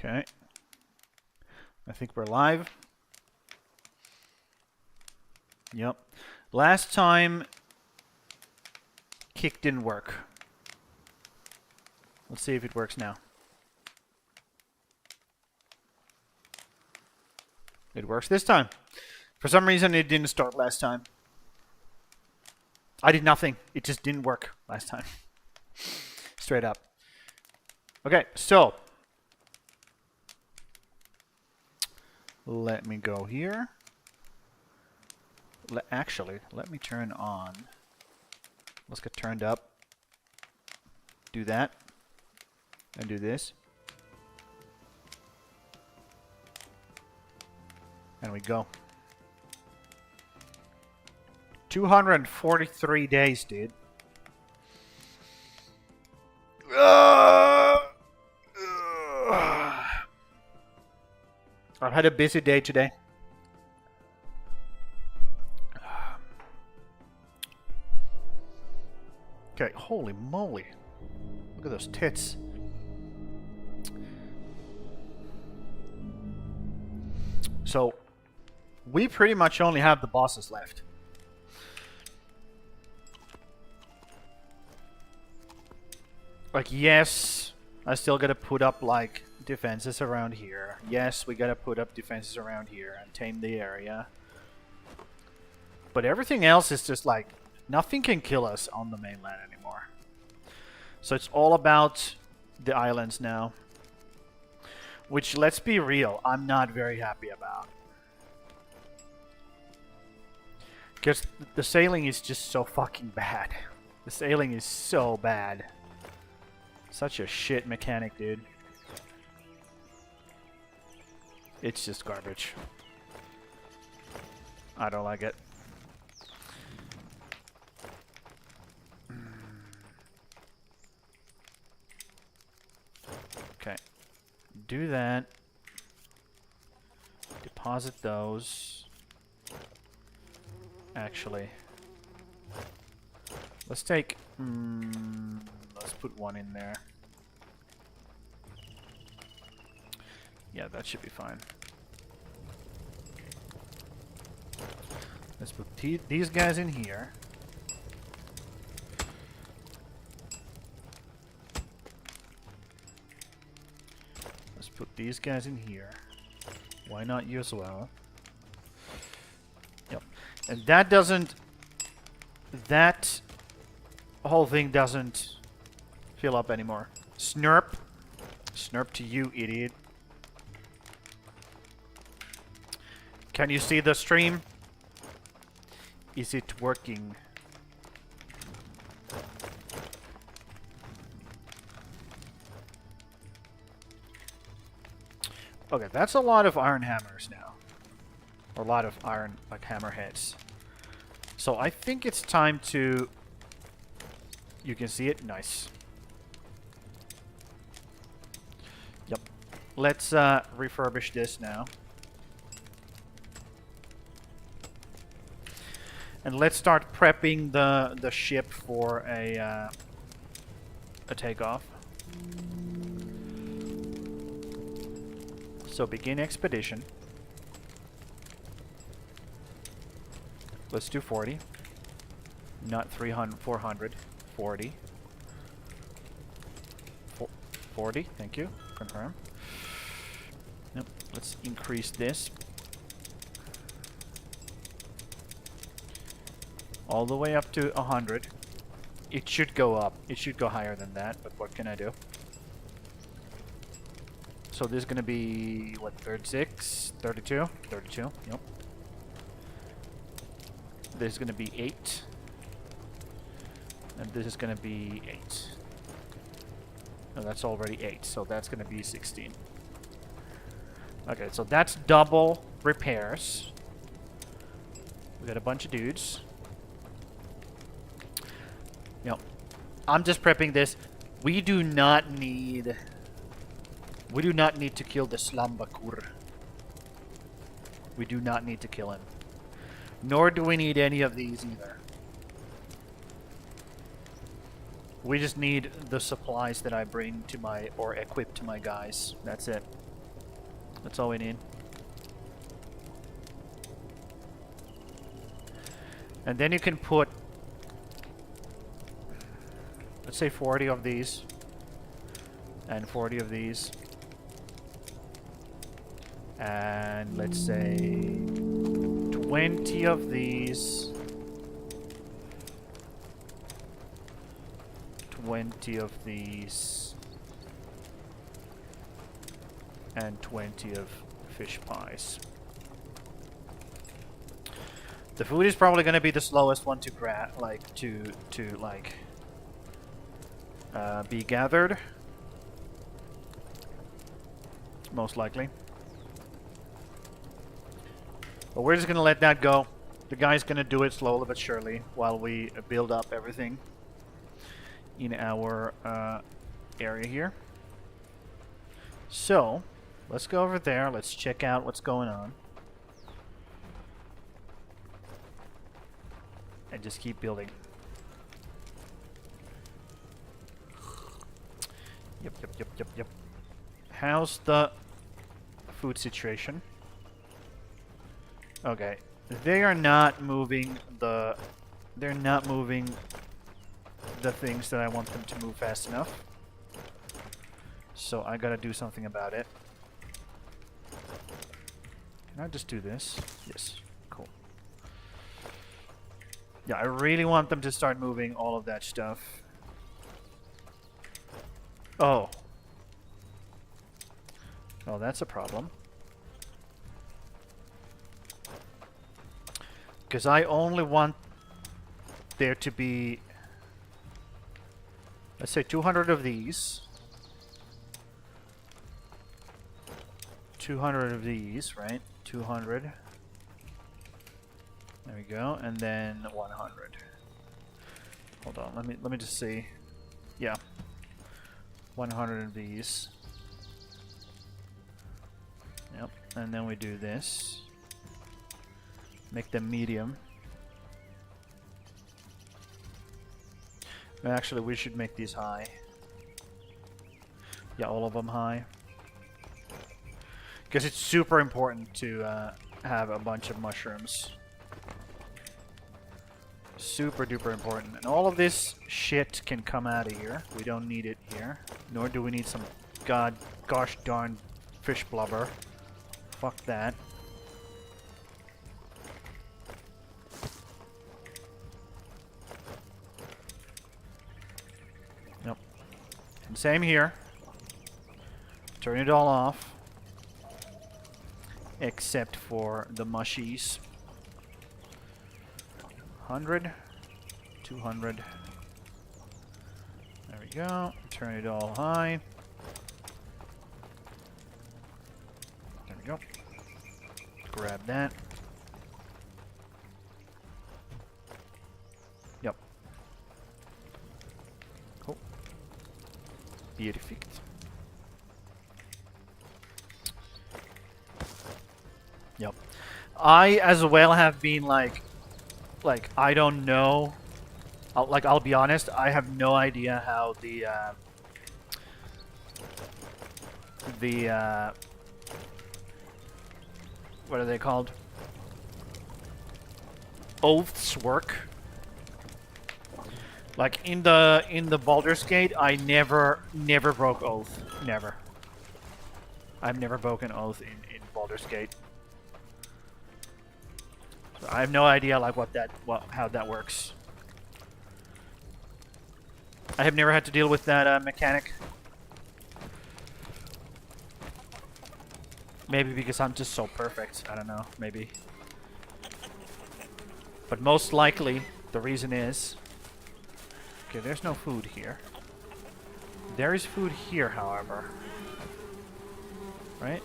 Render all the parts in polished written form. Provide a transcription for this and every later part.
Okay. I think we're live. Yep. Last time, kick didn't work. Let's see if it works now. It works this time. For some reason, it didn't start last time. I did nothing. It just didn't work last time. Straight up. Okay, so. Let me go here. Actually, let me turn on. Let's get turned up. Do that. And do this. And we go. 243 days, dude. I've had a busy day today. Okay, holy moly. Look at those tits. So, we pretty much only have the bosses left. Like, yes, I still gotta put up, like, defenses around here. Yes, we gotta put up defenses around here and tame the area. But everything else is just like, nothing can kill us on the mainland anymore. So it's all about the islands now. Which, let's be real, I'm not very happy about. Because the sailing is just so fucking bad. The sailing is so bad. Such a shit mechanic, dude. It's just garbage. I don't like it. Okay. Do that. Deposit those. Actually. Let's take... let's put one in there. Yeah, that should be fine. Let's put these guys in here. Let's put these guys in here. Why not you as well? Yep. And that doesn't... That whole thing doesn't fill up anymore. Snurp. Snurp to you, idiot. Can you see the stream? Is it working? Okay, that's a lot of iron hammers now. Or a lot of iron, like, hammerheads. So I think it's time to... You can see it? Nice. Yep. Let's refurbish this now. And let's start prepping the ship for a takeoff. So begin expedition. Let's do 40. Not 300, 400. 40. 40, thank you. Confirm. Yep, let's increase this. All the way up to 100. It should go up. It should go higher than that, but what can I do? So this is going to be, what, 36? 32? 32, yep. This is going to be 8. And this is going to be 8. No, that's already 8, so that's going to be 16. Okay, so that's double repairs. We got a bunch of dudes. Yep. I'm just prepping this. We do not need to kill the Slambakur. We do not need to kill him. Nor do we need any of these either. We just need the supplies that I bring to my, or equip to my guys. That's it. That's all we need. And then you can put, let's say 40 of these. And 40 of these. And let's say 20 of these. 20 of these. And 20 of fish pies. The food is probably going to be the slowest one to be gathered. Most likely. But we're just going to let that go. The guy's going to do it slowly but surely while we build up everything in our area here. So, let's go over there. Let's check out what's going on. And just keep building. Yep. How's the food situation? Okay. They are not moving the... They're not moving the things that I want them to move fast enough. So I gotta do something about it. Can I just do this? Yes. Cool. Yeah, I really want them to start moving all of that stuff. Oh. Oh, that's a problem. Because I only want there to be, let's say 200 of these. 200 of these, right? 200. There we go, and then 100. Hold on, let me just see. Yeah, 100 of these. Yep, and then we do this. Make them medium. Actually, we should make these high. Yeah, all of them high. Because it's super important to have a bunch of mushrooms. Super duper important. And all of this shit can come out of here. We don't need it here. Nor do we need some gosh darn fish blubber. Fuck that. Yep. And same here. Turn it all off. Except for the mushies. 100, 200. There we go. Turn it all high. There we go. Grab that. Yep. Cool. Perfect. Yep. I as well have been like I don't know. I'll be honest. I have no idea how the what are they called? Oaths work. Like in the Baldur's Gate, I never broke oath. Never. I've never broken oath in Baldur's Gate. So I have no idea like how that works. I have never had to deal with that mechanic. Maybe because I'm just so perfect. I don't know. Maybe. But most likely, the reason is... Okay, there's no food here. There is food here, however. Right?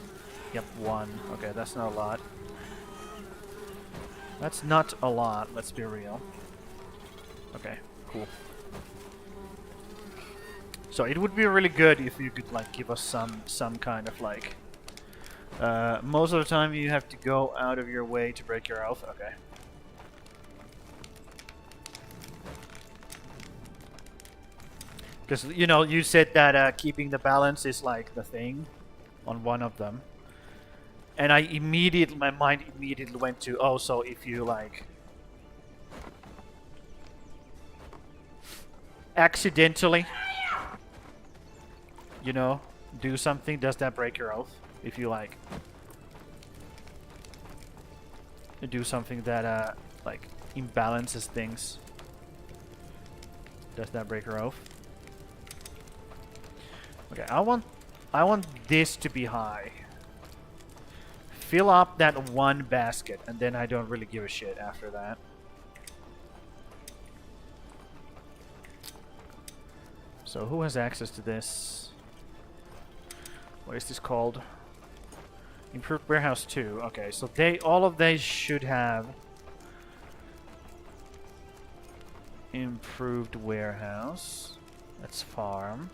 Yep, 1. Okay, that's not a lot. That's not a lot, let's be real. Okay, cool. So it would be really good if you could like give us some kind of like... most of the time you have to go out of your way to break your oath. Okay. Because, you know, you said that keeping the balance is like the thing on one of them. And my mind immediately went to, oh, so if you like accidentally, you know, do something, does that break your oath? If you like do something that like imbalances things, does that break your oath? Okay, I want this to be high. Fill up that one basket, and then I don't really give a shit after that. So who has access to this? What is this called? Improved warehouse 2. Okay, so all of these should have improved warehouse. Let's farm.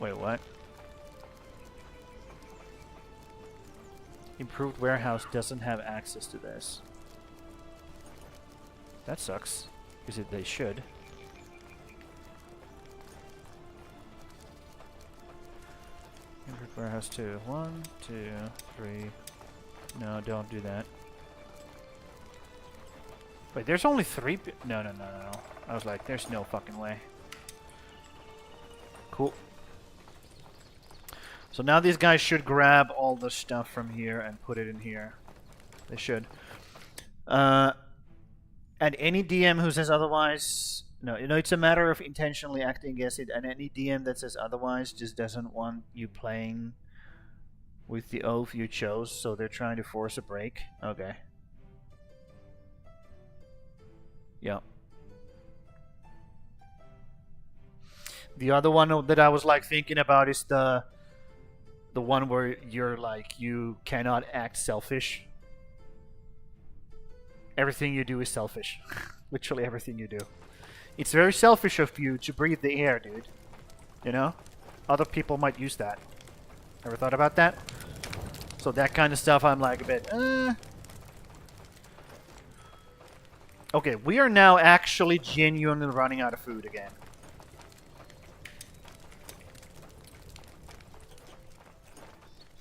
Wait, what? Improved warehouse doesn't have access to this. That sucks. Because they should. Improved warehouse 2. 1, 2, 3. No, don't do that. Wait, there's only 3 No. I was like, there's no fucking way. Cool. So now these guys should grab all the stuff from here and put it in here. They should. And any DM who says otherwise... No, it's a matter of intentionally acting against it, and any DM that says otherwise just doesn't want you playing with the oath you chose, so they're trying to force a break. Okay. Yeah. The other one that I was like thinking about is the one where you're like, you cannot act selfish. Everything you do is selfish. Literally everything you do. It's very selfish of you to breathe the air, dude. You know? Other people might use that. Ever thought about that? So that kind of stuff I'm like a bit, Okay, we are now actually genuinely running out of food again.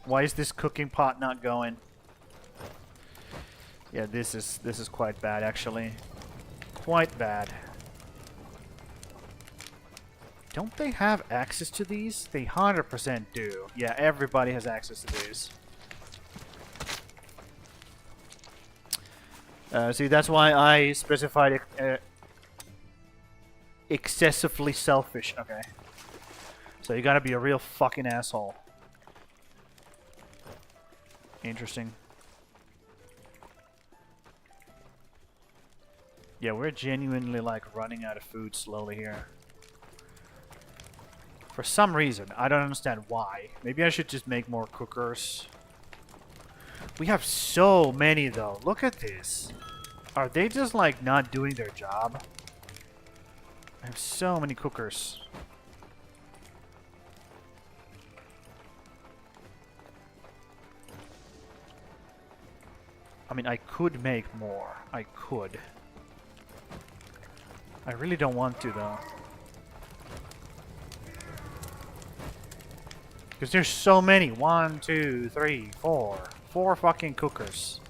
Why is this cooking pot not going? Yeah, this is quite bad actually. Quite bad. Don't they have access to these? They 100% do. Yeah, everybody has access to these. See, that's why I specified excessively selfish. Okay. So you gotta be a real fucking asshole. Interesting. Yeah, we're genuinely like running out of food slowly here. For some reason, I don't understand why. Maybe I should just make more cookers. We have so many though. Look at this. Are they just like not doing their job? I have so many cookers. I mean, I could make more. I could. I really don't want to though. Because there's so many. 1, 2, 3, 4. 4 fucking cookers.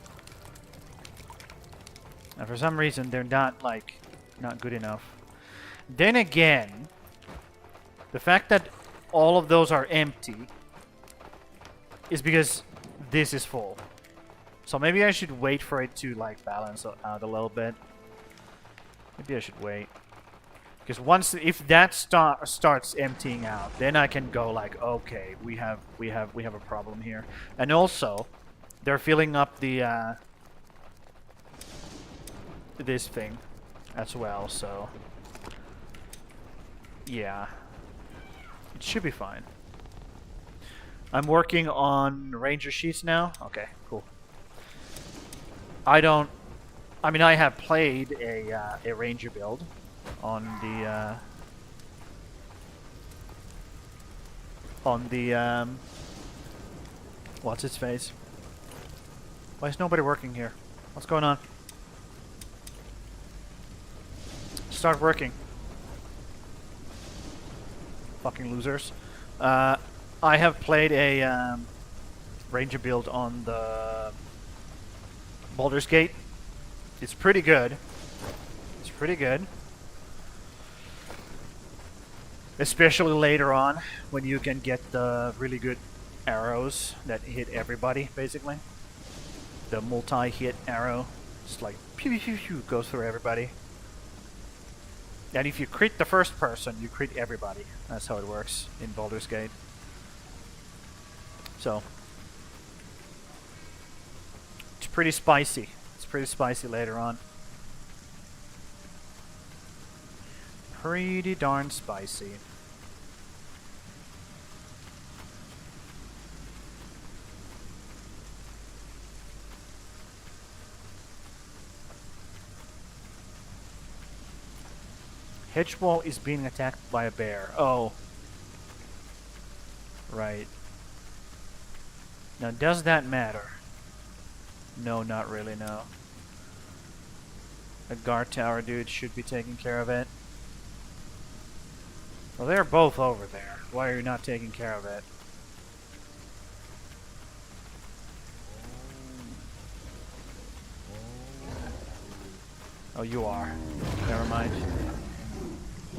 And for some reason, they're not, like, not good enough. Then again, the fact that all of those are empty is because this is full. So maybe I should wait for it to, like, balance out a little bit. Maybe I should wait. Because if that starts emptying out, then I can go like, okay, we have a problem here. And also, they're filling up the this thing as well. So yeah, it should be fine. I'm working on ranger sheets now. Okay, cool. I mean, I have played a ranger build on the what's its face? Why is nobody working here? What's going on? Start working. Fucking losers. I have played a Ranger build on the Baldur's Gate. It's pretty good. It's pretty good. Especially later on, when you can get the really good arrows that hit everybody, basically. The multi-hit arrow. It's like pew pew pew pew, goes through everybody. And if you crit the first person, you crit everybody. That's how it works in Baldur's Gate. So it's pretty spicy. It's pretty spicy later on. Pretty darn spicy. Hedgewall is being attacked by a bear. Oh. Right. Now, does that matter? No, not really, no. A guard tower dude should be taking care of it. Well, they're both over there. Why are you not taking care of it? Oh, you are. Never mind.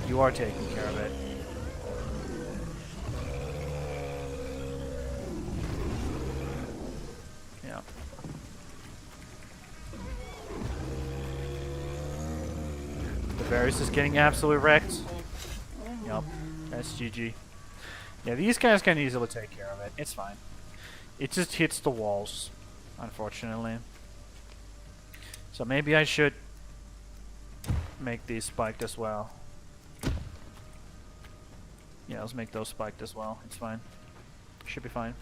You are taking care of it. Yeah. The Varys is getting absolutely wrecked. Yep. That's GG. Yeah, these guys can easily take care of it. It's fine. It just hits the walls, unfortunately. So maybe I should make these spiked as well. Yeah, let's make those spiked as well. It's fine. Should be fine.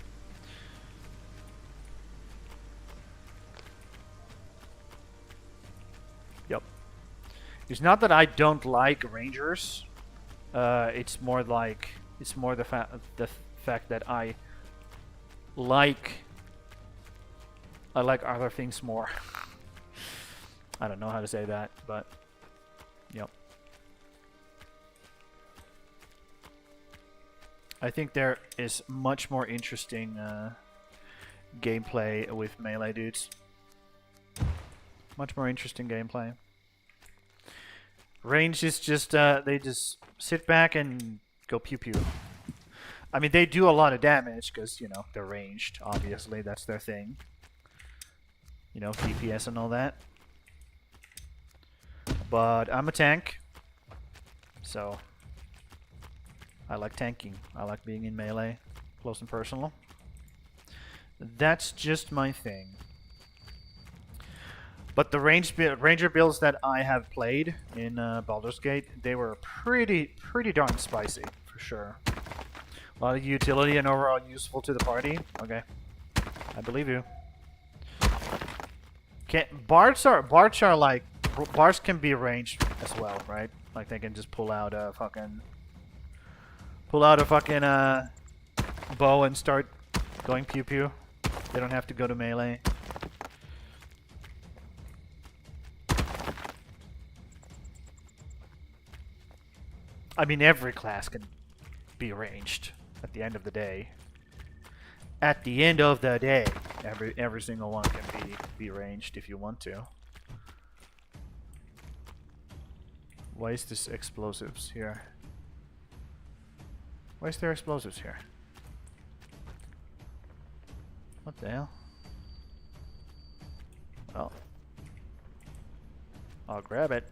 Yep. It's not that I don't like rangers. It's more the fact that I like other things more. I don't know how to say that, but yep. I think there is much more interesting gameplay with melee dudes. Much more interesting gameplay. Range is just, they just sit back and go pew pew. I mean, they do a lot of damage because, you know, they're ranged, obviously. That's their thing. You know, DPS and all that. But I'm a tank. So I like tanking. I like being in melee, close and personal. That's just my thing. But the ranger builds that I have played in Baldur's Gate, they were pretty darn spicy, for sure. A lot of utility and overall useful to the party. Okay, I believe you. Bards can be ranged as well, right? Like they can just pull out a fucking bow and start going pew pew. They don't have to go to melee. I mean, every class can be ranged at the end of the day. At the end of the day, every single one can be ranged if you want to. Why is this explosives here? Why is there explosives here? What the hell? Well, I'll grab it.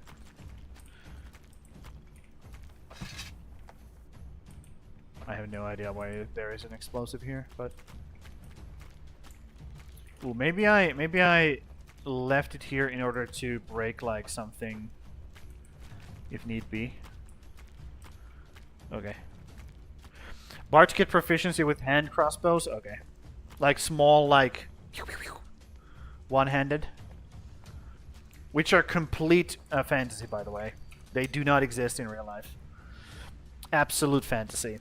I have no idea why there is an explosive here, but ooh, maybe I left it here in order to break like something if need be. Okay. Bards get proficiency with hand crossbows. Okay, like small, like one-handed, which are complete fantasy, by the way. They do not exist in real life. Absolute fantasy.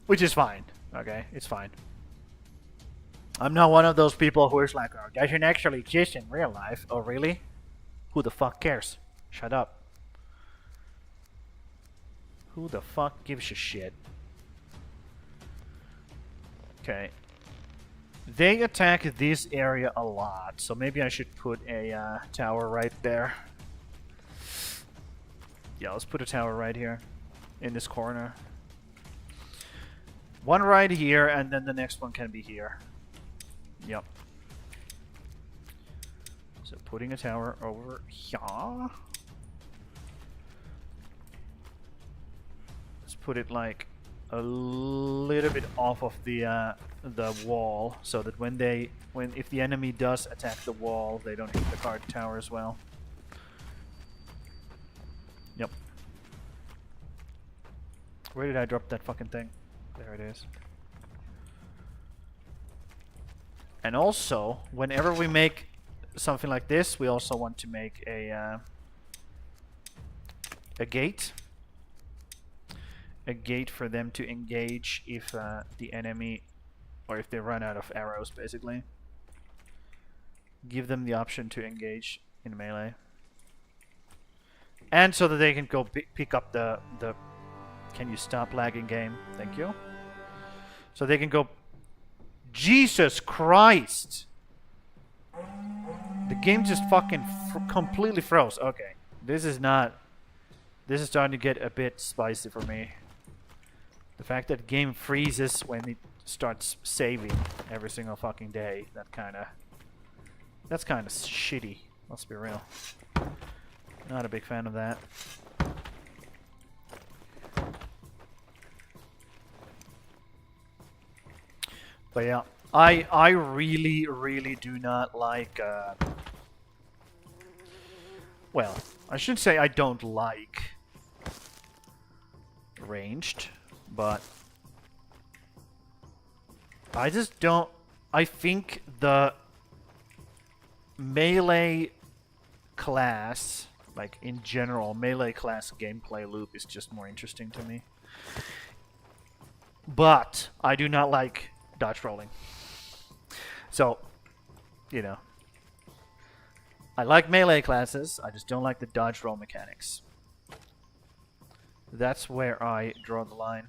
Which is fine. Okay, it's fine. I'm not one of those people who is like, oh, doesn't actually exist in real life. Oh, really? Who the fuck cares? Shut up. Who the fuck gives a shit? Okay. They attack this area a lot, so maybe I should put a tower right there. Yeah, let's put a tower right here in this corner. One right here, and then the next one can be here. Yep. So putting a tower over here. Let's put it like a little bit off of the wall, so that if the enemy does attack the wall, they don't hit the card tower as well. Yep. Where did I drop that fucking thing? There it is. And also, whenever we make something like this, we also want to make a gate. A gate for them to engage if the enemy, or if they run out of arrows, basically. Give them the option to engage in melee. And so that they can go pick up the... Can you stop lagging, game? Thank you. So they can go... Jesus Christ! The game just fucking completely froze. Okay. This is not... This is starting to get a bit spicy for me. The fact that the game freezes when it starts saving every single fucking day. That's kind of shitty. Let's be real. Not a big fan of that. But yeah, I really do not like... well, I should say I don't like ranged, but I just don't... I think the melee class, like in general, melee class gameplay loop is just more interesting to me. But I do not like dodge rolling. So, you know, I like melee classes, I just don't like the dodge roll mechanics. That's where I draw the line.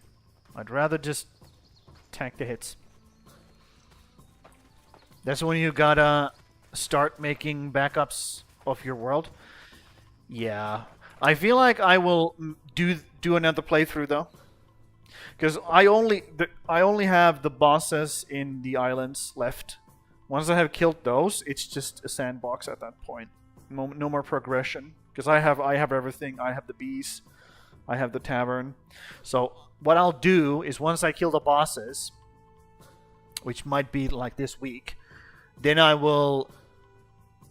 I'd rather just tank the hits. That's when you gotta start making backups of your world. Yeah. I feel like I will do another playthrough though. Because I only have the bosses in the islands left. Once I have killed those, it's just a sandbox at that point. No more progression. Because I have everything. I have the bees. I have the tavern. So what I'll do is once I kill the bosses, which might be like this week, then I will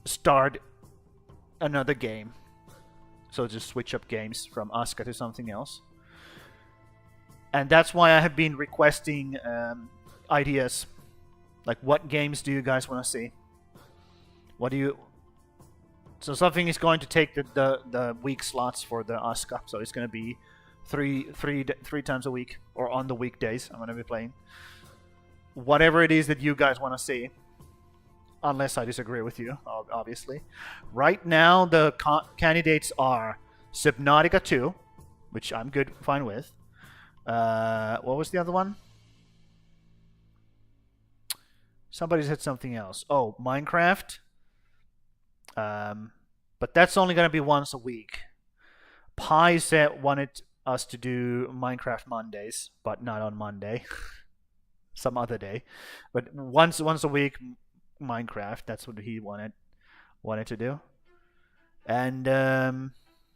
start another game. So just switch up games from ASKA to something else. And that's why I have been requesting ideas. Like, what games do you guys want to see? What do you... So something is going to take the week slots for the ASKA. So it's going to be three times a week. Or on the weekdays I'm going to be playing. Whatever it is that you guys want to see. Unless I disagree with you, obviously. Right now, the candidates are Subnautica 2. Which I'm fine with. What was the other one? Somebody said something else. Oh, Minecraft. But that's only going to be once a week. Pi wanted us to do Minecraft Mondays, but not on Monday. Some other day. But once a week, Minecraft. That's what he wanted to do. And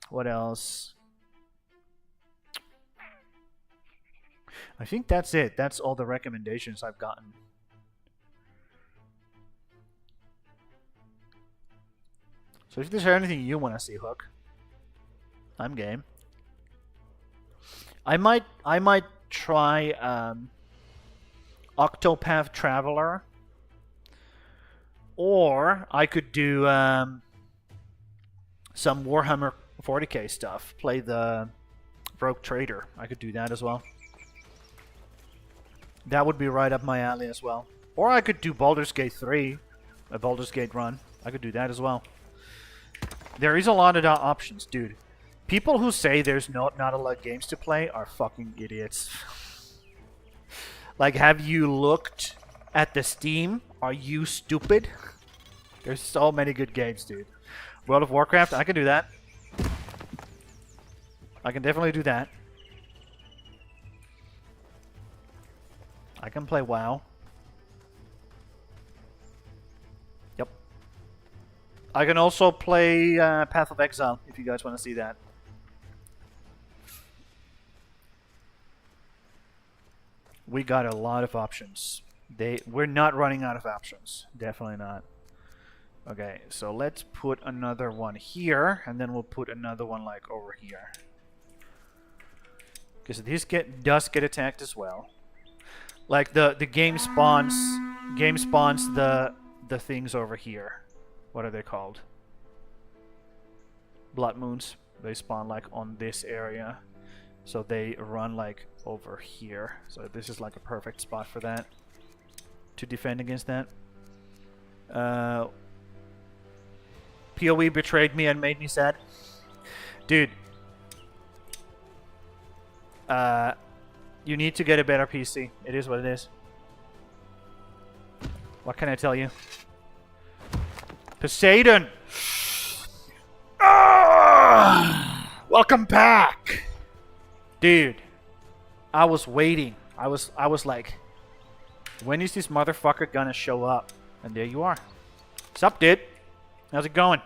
what else? I think that's it. That's all the recommendations I've gotten. So if there's anything you want to see, Hook, I'm game. I might try Octopath Traveler, or I could do some Warhammer 40k stuff. Play the Rogue Trader. I could do that as well. That would be right up my alley as well. Or I could do Baldur's Gate 3, a Baldur's Gate run. I could do that as well. There is a lot of options, dude. People who say there's not a lot of games to play are fucking idiots. Like, have you looked at the Steam? Are you stupid? There's so many good games, dude. World of Warcraft, I can do that. I can definitely do that. I can play WoW. Yep. I can also play Path of Exile, if you guys want to see that. We got a lot of options. We're not running out of options. Definitely not. Okay, so let's put another one here, and then we'll put another one like over here. Because this does get attacked as well. Like the game spawns the things over here. What are they called? Blood moons. They spawn like on this area. So they run like over here. So this is like a perfect spot for that. To defend against that. PoE betrayed me and made me sad. Dude. You need to get a better PC. It is what it is. What can I tell you? Poseidon! Welcome back! Dude, I was waiting. I was like, when is this motherfucker gonna show up? And there you are. What's up, dude? How's it going?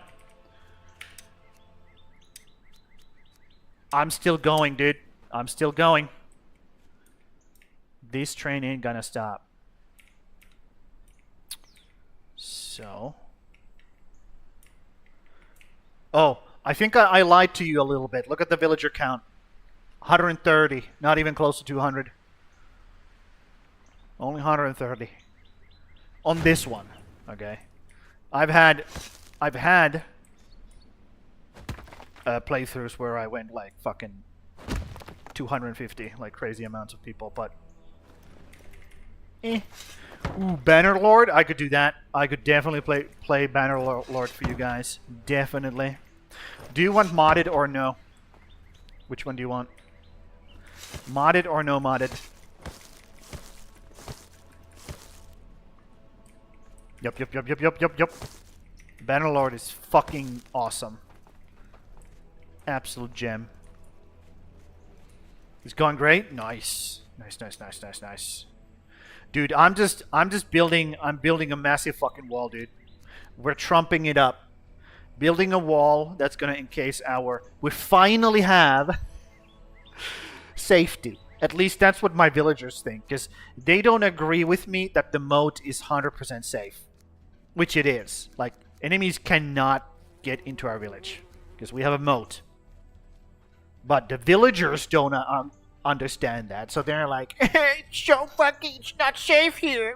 I'm still going, dude. I'm still going. This train ain't gonna stop. So. Oh, I think I lied to you a little bit. Look at the villager count. 130. Not even close to 200. Only 130. On this one. Okay. I've had playthroughs where I went like fucking 250, like crazy amounts of people, but Ooh, Bannerlord, I could do that. I could definitely play Bannerlord for you guys. Definitely. Do you want modded or no? Which one do you want? Modded or no modded? Yup. Bannerlord is fucking awesome. Absolute gem. He's going great. Nice. Nice. Dude, I'm building a massive fucking wall, dude. We're trumping it up. Building a wall that's gonna encase we finally have safety. At least that's what my villagers think, because they don't agree with me that the moat is 100% safe. Which it is. Like, enemies cannot get into our village, because we have a moat. But the villagers don't understand that, so they're like, it's not safe here.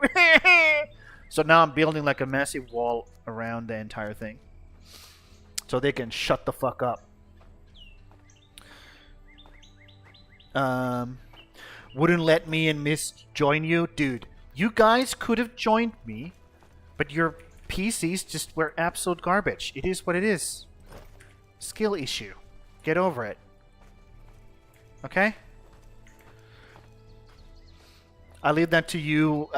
So now I'm building like a massive wall around the entire thing, so they can shut the fuck up. Wouldn't let me and Miss join you, dude. You guys could have joined me, but your PCs just were absolute garbage. It is what it is. Skill issue. Get over it. Okay? I leave that to you,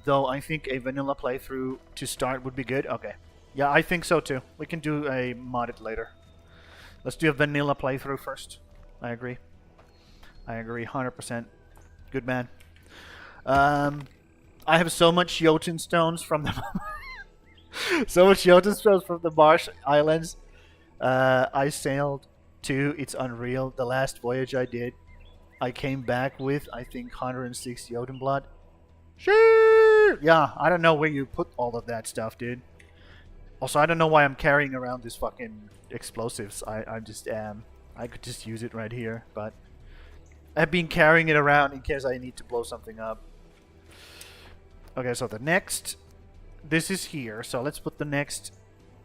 though I think a vanilla playthrough to start would be good. Okay. Yeah, I think so too. We can do a modded later. Let's do a vanilla playthrough first. I agree. 100%. Good man. I have so much Jotun stones from the Marsh Islands. I sailed to. It's unreal. The last voyage I did, I came back with, I think, 106 Jotun blood. Sure. Yeah, I don't know where you put all of that stuff, dude. Also, I don't know why I'm carrying around this fucking explosives. I just am. I could just use it right here, but I've been carrying it around in case I need to blow something up. Okay, so the next, this is here. So let's put the next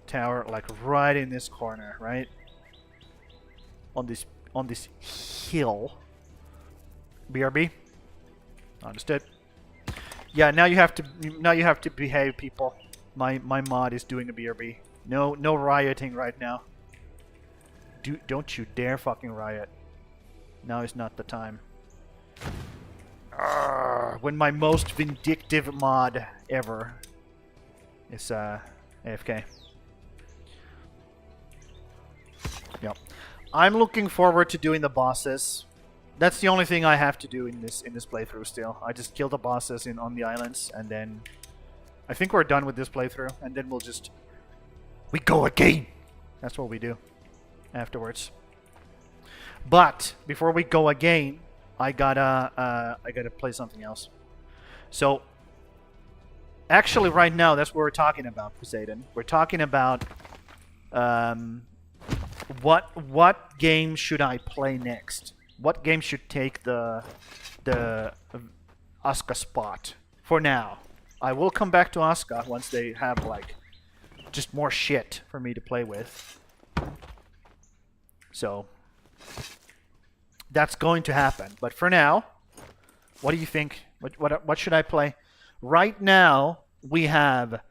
tower like right in this corner, right? On this hill. BRB. Understood. Yeah, now you have to behave, people. My mod is doing a BRB. No rioting right now. Don't you dare fucking riot. Now is not the time. Arrgh, when my most vindictive mod ever is AFK. Yep. I'm looking forward to doing the bosses. That's the only thing I have to do in this playthrough still. I just kill the bosses on the islands, and then I think we're done with this playthrough, and then we go again. That's what we do afterwards. But before we go again, I gotta play something else. So actually, right now, that's what we're talking about, Poseidon. We're talking about what game should I play next? What game should take the ASKA spot for now? I will come back to ASKA once they have like just more shit for me to play with. So that's going to happen. But for now, what do you think? What should I play? Right now we have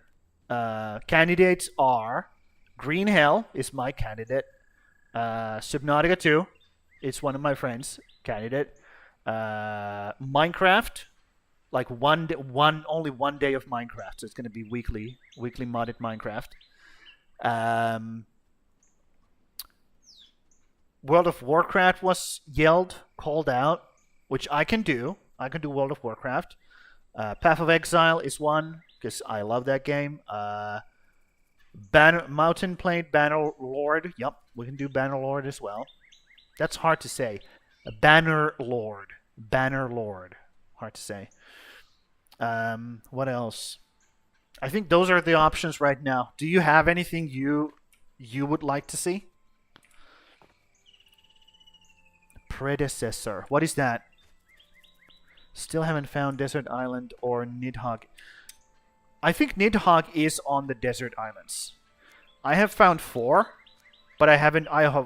candidates are Green Hell is my candidate. Subnautica 2. It's one of my friends' candidate. Minecraft, like only one day of Minecraft, so it's gonna be weekly modded Minecraft. World of Warcraft was called out, which I can do. I can do World of Warcraft. Path of Exile is one because I love that game. Mountain Blade Bannerlord. Yep, we can do Bannerlord as well. That's hard to say. Bannerlord. Hard to say. What else? I think those are the options right now. Do you have anything you would like to see? Predecessor. What is that? Still haven't found Desert Island or Nidhogg. I think Nidhogg is on the desert islands. I have found 4. But I have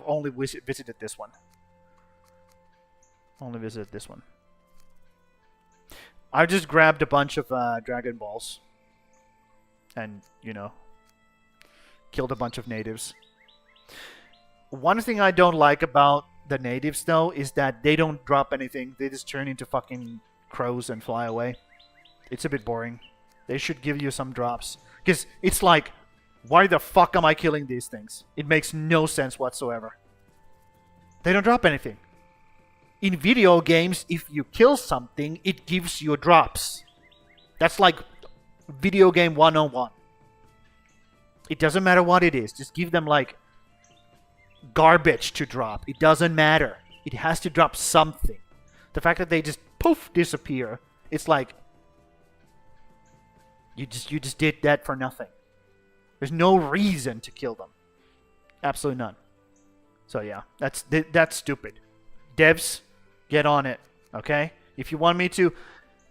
only visited this one. I just grabbed a bunch of Dragon Balls. And, you know, killed a bunch of natives. One thing I don't like about the natives, though, is that they don't drop anything. They just turn into fucking crows and fly away. It's a bit boring. They should give you some drops. Because it's like, why the fuck am I killing these things? It makes no sense whatsoever. They don't drop anything. In video games, if you kill something, it gives you drops. That's like video game 101. It doesn't matter what it is. Just give them like garbage to drop. It doesn't matter. It has to drop something. The fact that they just poof disappear, it's like you just did that for nothing. There's no reason to kill them. Absolutely none. So yeah, that's stupid. Devs, get on it, okay? If you want me to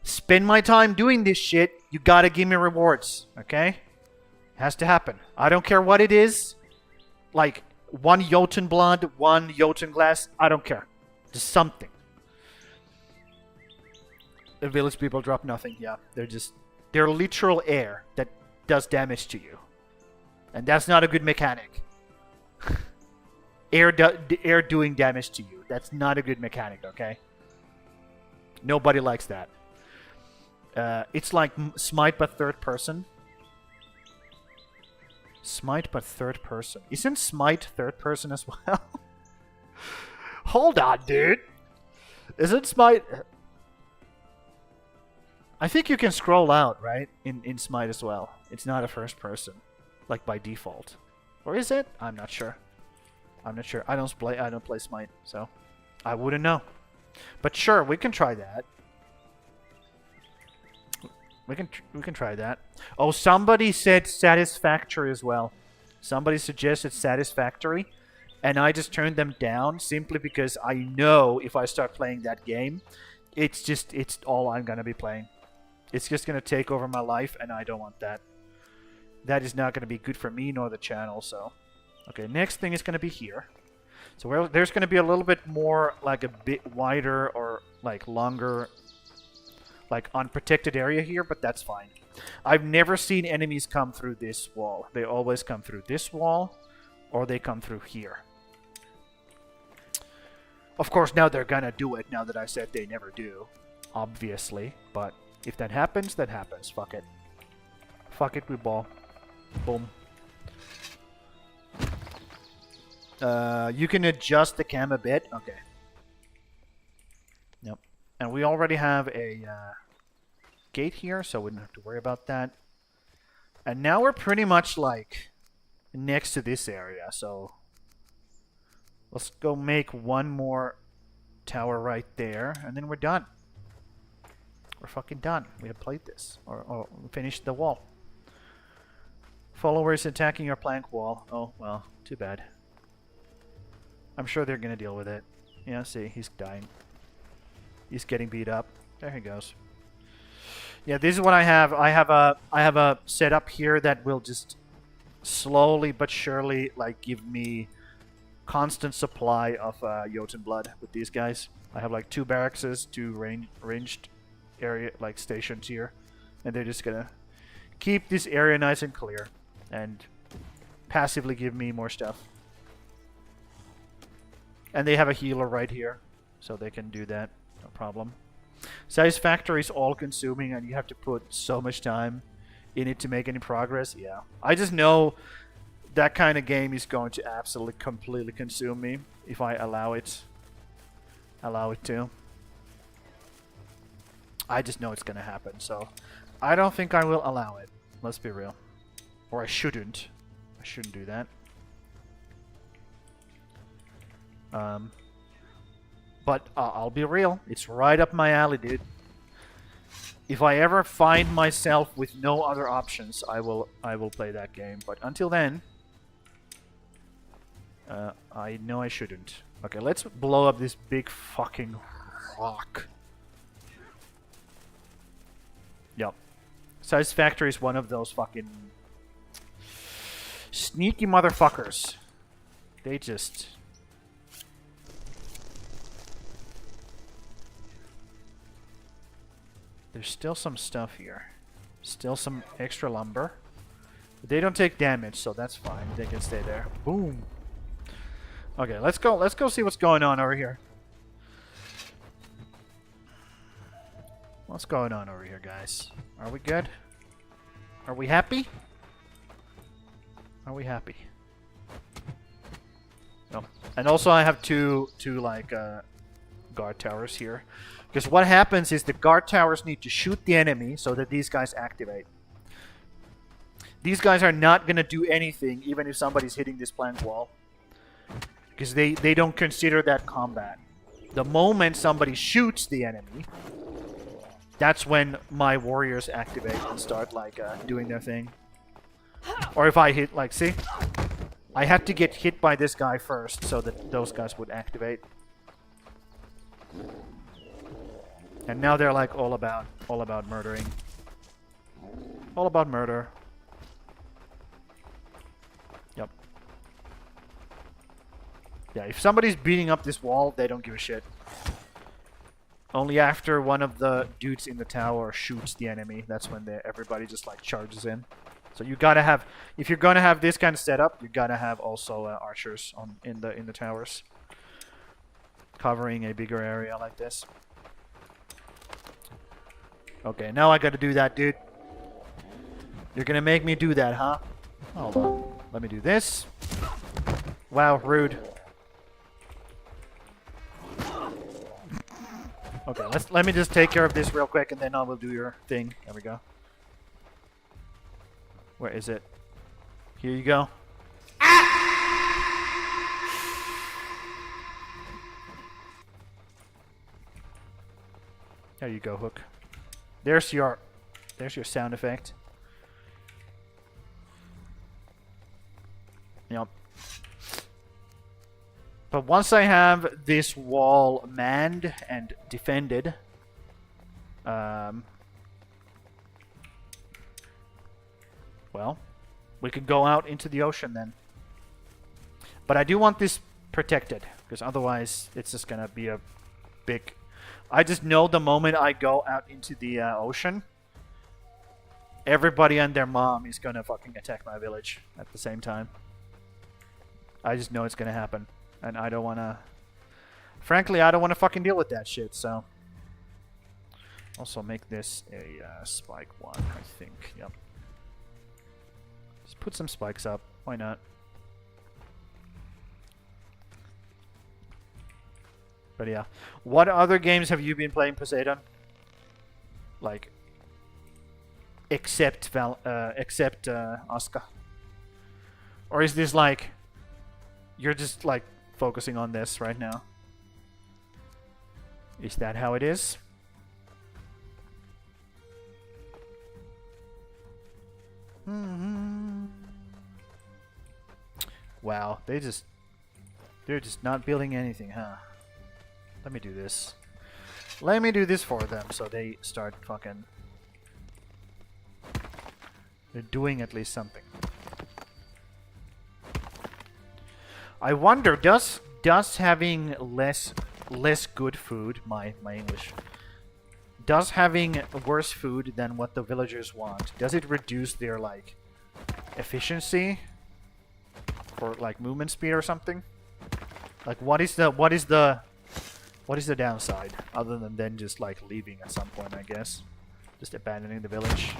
spend my time doing this shit, you gotta give me rewards, okay? It has to happen. I don't care what it is. Like, 1 Jotun blood, 1 Jotun glass, I don't care. Just something. The village people drop nothing, yeah. They're literal air that does damage to you. And that's not a good mechanic. Air doing damage to you. That's not a good mechanic, okay? Nobody likes that. It's like Smite but third person. Smite but third person. Isn't Smite third person as well? Hold on, dude. Isn't Smite... I think you can scroll out, right? In Smite as well. It's not a first person. Like by default. Or is it? I'm not sure. I don't play Smite, so I wouldn't know. But sure, we can try that. We can try that. Oh, somebody said Satisfactory as well. Somebody suggested Satisfactory, and I just turned them down simply because I know if I start playing that game, it's all I'm gonna be playing. It's just gonna take over my life, and I don't want that. That is not gonna be good for me nor the channel. So, okay, next thing is gonna be here. So there's gonna be a little bit more, like a bit wider or like longer, like unprotected area here, but that's fine. I've never seen enemies come through this wall. They always come through this wall, or they come through here. Of course, now they're gonna do it, now that I said they never do. Obviously. But if that happens, that happens. Fuck it. Fuck it, we ball. Boom. You can adjust the cam a bit. Okay. Yep. And we already have a gate here, so we don't have to worry about that. And now we're pretty much like next to this area, so let's go make one more tower right there, and then we're done. We're fucking done. We have played this, or finished the wall. Followers attacking your plank wall. Oh, well, too bad. I'm sure they're gonna deal with it. Yeah, see, he's dying. He's getting beat up. There he goes. Yeah, this is what I have. I have a setup here that will just slowly but surely like give me constant supply of Jotun blood with these guys. I have like 2 barracks, 2 ranged area like stations here, and they're just gonna keep this area nice and clear and passively give me more stuff. And they have a healer right here, so they can do that, no problem. Satisfactory is all consuming, and you have to put so much time in it to make any progress. Yeah, I just know that kind of game is going to absolutely completely consume me if I allow it to. I just know it's gonna happen, so I don't think I will allow it. Let's be real. Or I shouldn't. I shouldn't do that. But I'll be real. It's right up my alley, dude. If I ever find myself with no other options, I will play that game. But until then, I know I shouldn't. Okay, let's blow up this big fucking rock. Yep. Satisfactory is one of those fucking sneaky motherfuckers. They just... There's still some stuff here. Still some extra lumber. But they don't take damage, so that's fine. They can stay there. Boom. Okay, let's go see what's going on over here. What's going on over here, guys? Are we good? Are we happy? Are we happy? No. And also I have two like guard towers here. Because what happens is the guard towers need to shoot the enemy so that these guys activate. These guys are not going to do anything even if somebody's hitting this plank wall. Because they don't consider that combat. The moment somebody shoots the enemy, that's when my warriors activate and start like doing their thing. Or if I hit, like, see? I had to get hit by this guy first so that those guys would activate. And now they're like all about murdering. All about murder. Yep. Yeah, if somebody's beating up this wall, they don't give a shit. Only after one of the dudes in the tower shoots the enemy, that's when everybody just like charges in. So you gotta have, if you're gonna have this kind of setup, you gotta have also archers in the towers, covering a bigger area like this. Okay, now I gotta do that, dude. You're gonna make me do that, huh? Hold on. Let me do this. Wow, rude. Okay, let me just take care of this real quick, and then I will do your thing. There we go. Where is it? Here you go. There you go, Hook. There's your sound effect. Yep. But once I have this wall manned and defended, well, we could go out into the ocean then. But I do want this protected, because otherwise it's just gonna be a big... I just know the moment I go out into the ocean, everybody and their mom is gonna fucking attack my village at the same time. I just know it's gonna happen, and I don't wanna Frankly, I don't want to fucking deal with that shit, so... Also make this a spike one, I think. Yep. Just put some spikes up. Why not? But yeah. What other games have you been playing, Poseidon? Like... Except ASKA? Or is this like... You're just like focusing on this right now? Is that how it is? Wow, they're just not building anything, huh? Let me do this. Let me do this for them so they start fucking... They're doing at least something. I wonder, does having less good food, my English, does having worse food than what the villagers want, does it reduce their like efficiency or like movement speed or something? Like what is the downside other than then just like leaving at some point, I guess, just abandoning the village?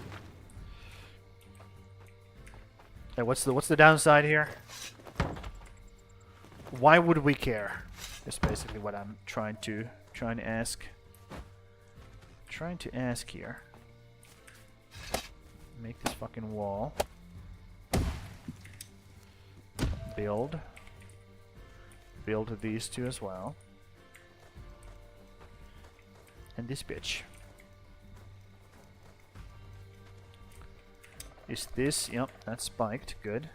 Hey, what's the downside here? Why would we care? That's basically what I'm trying to ask. Trying to ask here. Make this fucking wall. Build these two as well. And this bitch. Is this? Yep, that's spiked. Good.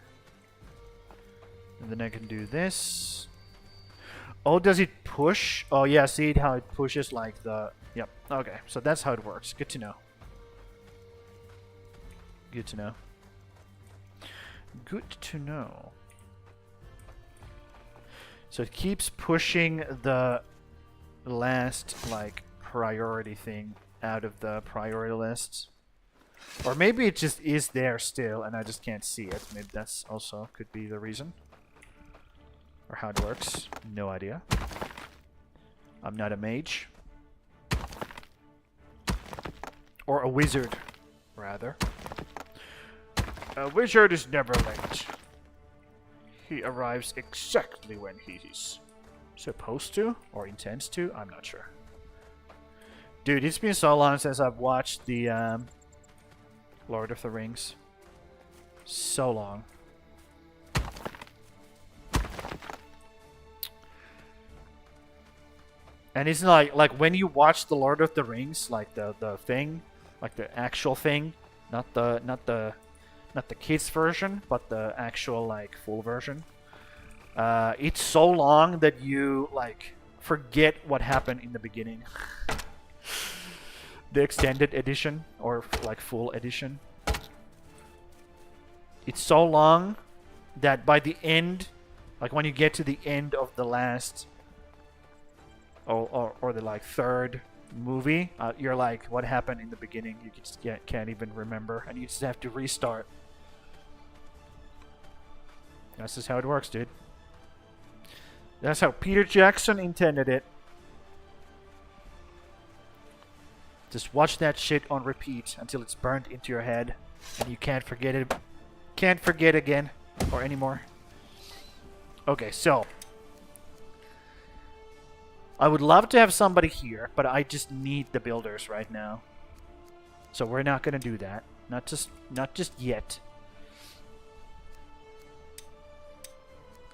And then I can do this. Oh, does it push? Oh yeah, see how it pushes like the... Yep, okay. So that's how it works. Good to know. Good to know. Good to know. So it keeps pushing the last, like, priority thing out of the priority lists. Or maybe it just is there still and I just can't see it. Maybe that's also could be the reason. Or how it works. No idea. I'm not a mage. Or a wizard, rather. A wizard is never late. He arrives exactly when he is supposed to, or intends to. I'm not sure. Dude, it's been so long since I've watched the Lord of the Rings. So long. And it's like when you watch the Lord of the Rings, like the thing, like the actual thing, not the kids version, but the actual like full version. It's so long that you like forget what happened in the beginning. The extended edition or like full edition. It's so long that by the end, like when you get to the end of the last or the like third movie, you're like, what happened in the beginning? You just can't even remember, and you just have to restart. That's just how it works, dude. That's how Peter Jackson intended it. Just watch that shit on repeat until it's burned into your head, and you can't forget it. Can't forget again or anymore. Okay, so I would love to have somebody here, but I just need the builders right now. So we're not gonna do that. Not just yet.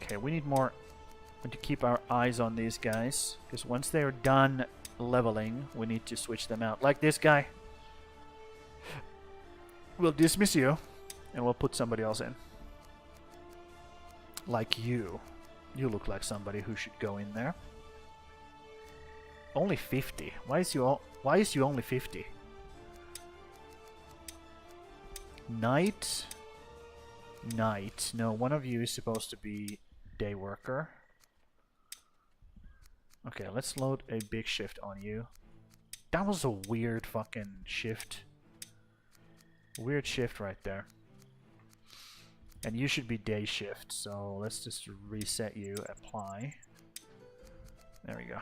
Okay, we need more. We need to keep our eyes on these guys, because once they're done leveling, we need to switch them out. Like this guy. We'll dismiss you, and we'll put somebody else in. Like you. You look like somebody who should go in there. Only 50. Why is you only 50? Night. No, one of you is supposed to be day worker. Okay, let's load a big shift on you. That was a weird fucking shift. Weird shift right there. And you should be day shift, so let's just reset you, apply. There we go.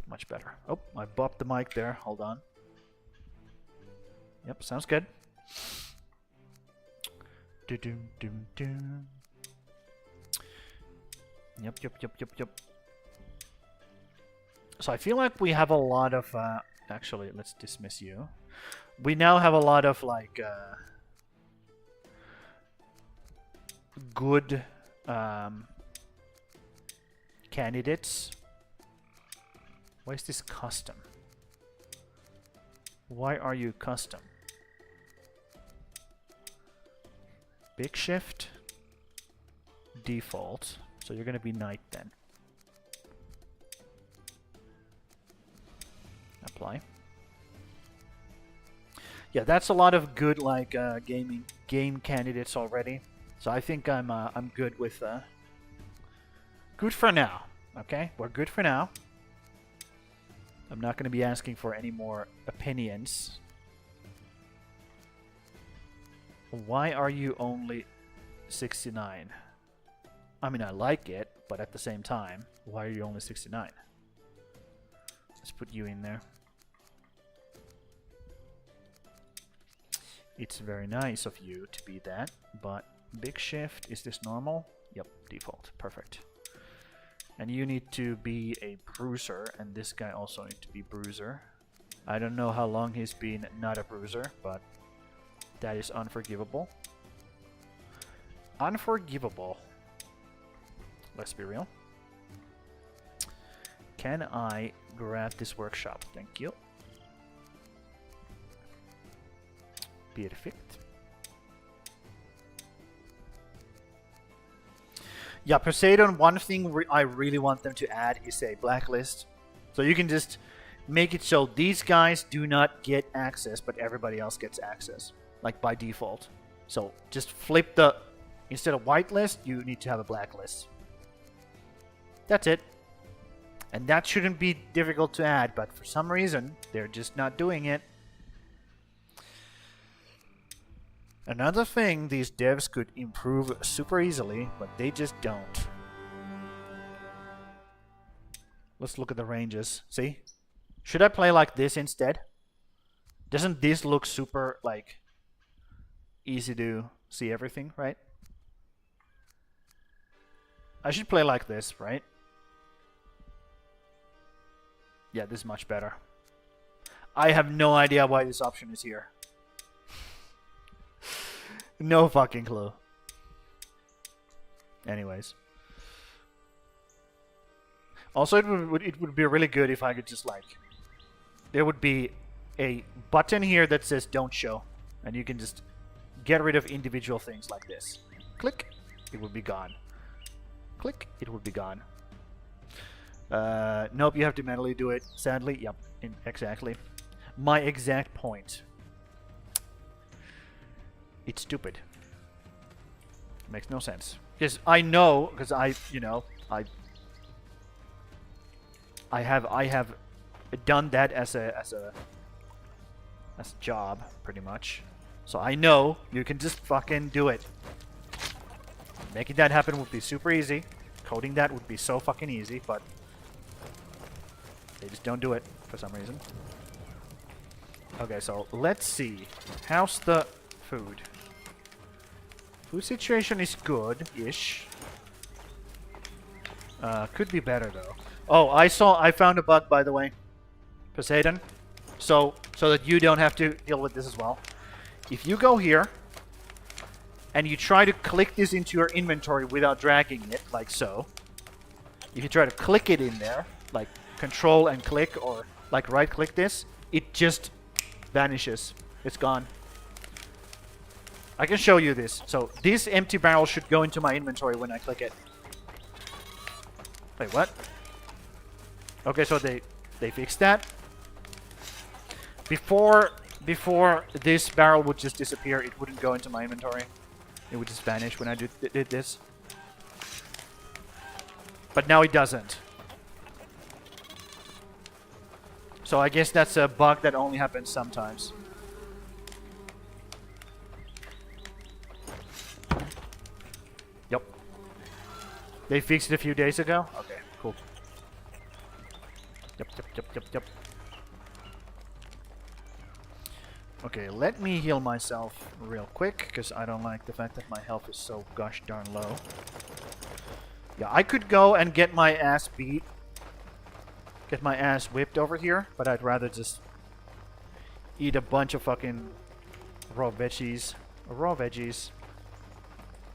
Much better. Oh, I bopped the mic there. Hold on. Yep, sounds good. Do-do-do-do. Yep. So I feel like we have a lot of... actually, let's dismiss you. We now have a lot of, like... good... candidates. Why is this custom? Why are you custom? Big shift. Default. So you're gonna be knight then. Apply. Yeah, that's a lot of good like game candidates already. So I think I'm good with good for now. Okay, we're good for now. I'm not going to be asking for any more opinions. Why are you only 69? I mean, I like it, but at the same time, why are you only 69? Let's put you in there. It's very nice of you to be that, but big shift, is this normal? Yep, default, perfect. And you need to be a bruiser, and this guy also needs to be bruiser. I don't know how long he's been not a bruiser, but that is unforgivable. Unforgivable. Let's be real. Can I grab this workshop? Thank you. Perfect. Yeah, Poseidon, one thing I really want them to add is a blacklist. So you can just make it so these guys do not get access, but everybody else gets access. Like by default. So just flip the... Instead of whitelist, you need to have a blacklist. That's it. And that shouldn't be difficult to add, but for some reason, they're just not doing it. Another thing these devs could improve super easily, but they just don't. Let's look at the ranges. See? Should I play like this instead? Doesn't this look super, like, easy to see everything, right? I should play like this, right? Yeah, this is much better. I have no idea why this option is here. No fucking clue. Anyways. Also, it would be really good if I could just like... There would be a button here that says don't show. And you can just get rid of individual things like this. Click. It would be gone. Click. It would be gone. Nope, you have to manually do it. Sadly, yep. Exactly. My exact point. It's stupid. It makes no sense. Because I know, because I have done that as a job, pretty much. So I know you can just fucking do it. Making that happen would be super easy. Coding that would be so fucking easy, but they just don't do it for some reason. Okay, so let's see. How's the food? Food situation is good-ish. Could be better though. Oh, I found a bug, by the way, Poseidon. So that you don't have to deal with this as well. If you go here and you try to click this into your inventory without dragging it, like so. If you try to click it in there, like control and click, or like right click this, it just vanishes. It's gone. I can show you this. So this empty barrel should go into my inventory when I click it. Wait, what? Okay, so they fixed that. Before this barrel would just disappear, it wouldn't go into my inventory. It would just vanish when I did this. But now it doesn't. So I guess that's a bug that only happens sometimes. Yep. They fixed it a few days ago? Okay, cool. Yep, yep, yep, yep, yep. Okay, let me heal myself real quick, because I don't like the fact that my health is so gosh darn low. Yeah, I could go and get my ass beat. Get my ass whipped over here, but I'd rather just eat a bunch of fucking raw veggies. Raw veggies.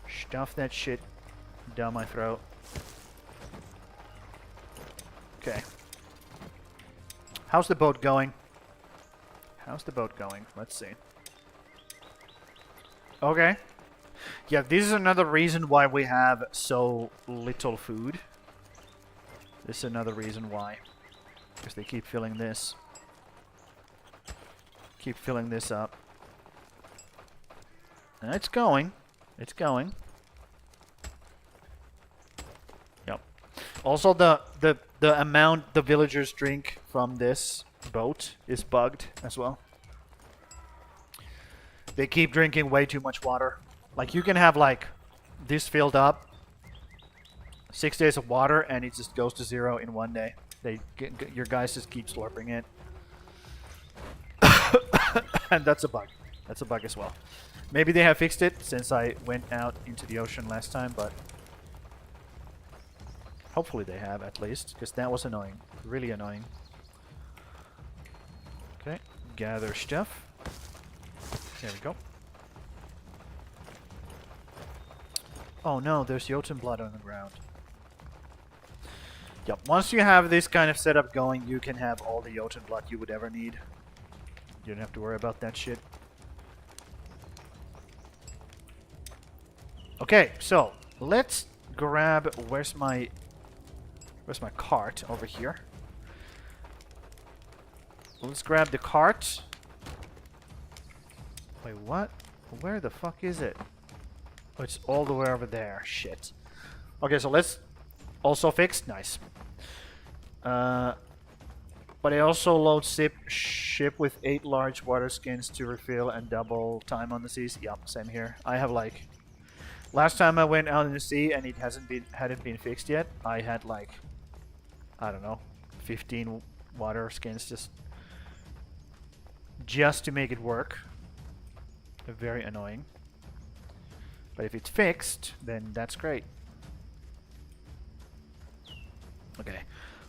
Stuff that shit down my throat. Okay. How's the boat going? How's the boat going? Let's see. Okay. Yeah, this is another reason why we have so little food. This is another reason why. Because they keep filling this. Keep filling this up. And it's going. It's going. Yep. Also, the amount the villagers drink from this boat is bugged as well. They keep drinking way too much water. Like, you can have, like, this filled up, 6 days of water, and it just goes to 0 in 1 day. Your guys just keep slurping it. And that's a bug. That's a bug as well. Maybe they have fixed it since I went out into the ocean last time, but hopefully they have, at least, because that was annoying. Really annoying. Okay, gather stuff. There we go. Oh no, there's Jotun blood on the ground. Yep, once you have this kind of setup going, you can have all the Jotun blood you would ever need. You don't have to worry about that shit. Okay, so let's grab, where's my cart? Over here. Let's grab the cart. Wait, what? Where the fuck is it? Oh, it's all the way over there. Shit. Okay, so let's also fix. Nice. But I also load ship with 8 large water skins to refill and double time on the seas. Yep, same here. I have like, last time I went out in the sea and it hadn't been fixed yet. I had like, I don't know, 15 water skins just to make it work. Very annoying. But if it's fixed, then that's great. Okay,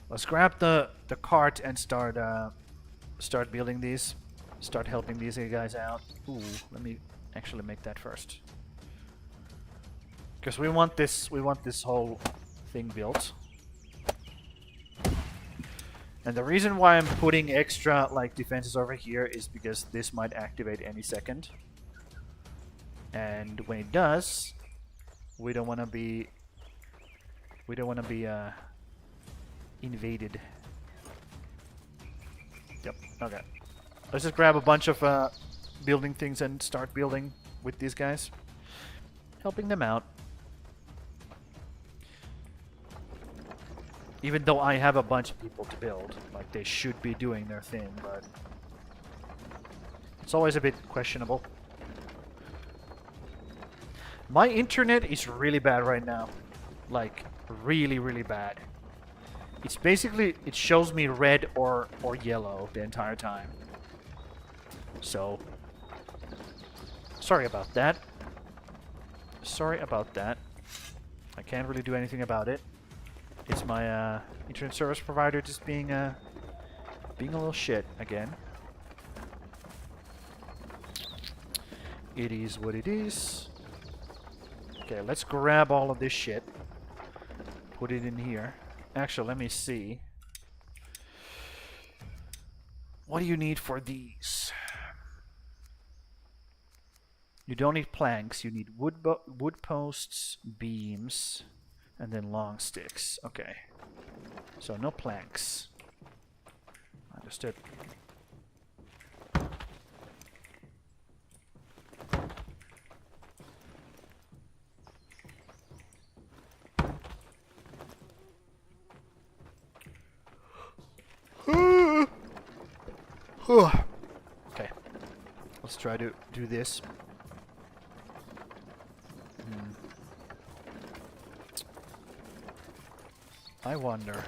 let's grab the cart and start building these. Start helping these guys out. Ooh, let me actually make that first. Because we want this whole thing built. And the reason why I'm putting extra like defenses over here is because this might activate any second. And when it does, we don't want to be invaded. Yep. Okay. Let's just grab a bunch of building things and start building with these guys, helping them out. Even though I have a bunch of people to build, like they should be doing their thing, but it's always a bit questionable. My internet is really bad right now. Like, really, really bad. It's basically, it shows me red or yellow the entire time. So, sorry about that. Sorry about that. I can't really do anything about it. It's my internet service provider just being a little shit again. It is what it is. Okay, let's grab all of this shit. Put it in here. Actually, let me see. What do you need for these? You don't need planks. You need wood posts, beams, and then long sticks. Okay. So no planks. Understood. Okay. Let's try to do this. I wonder.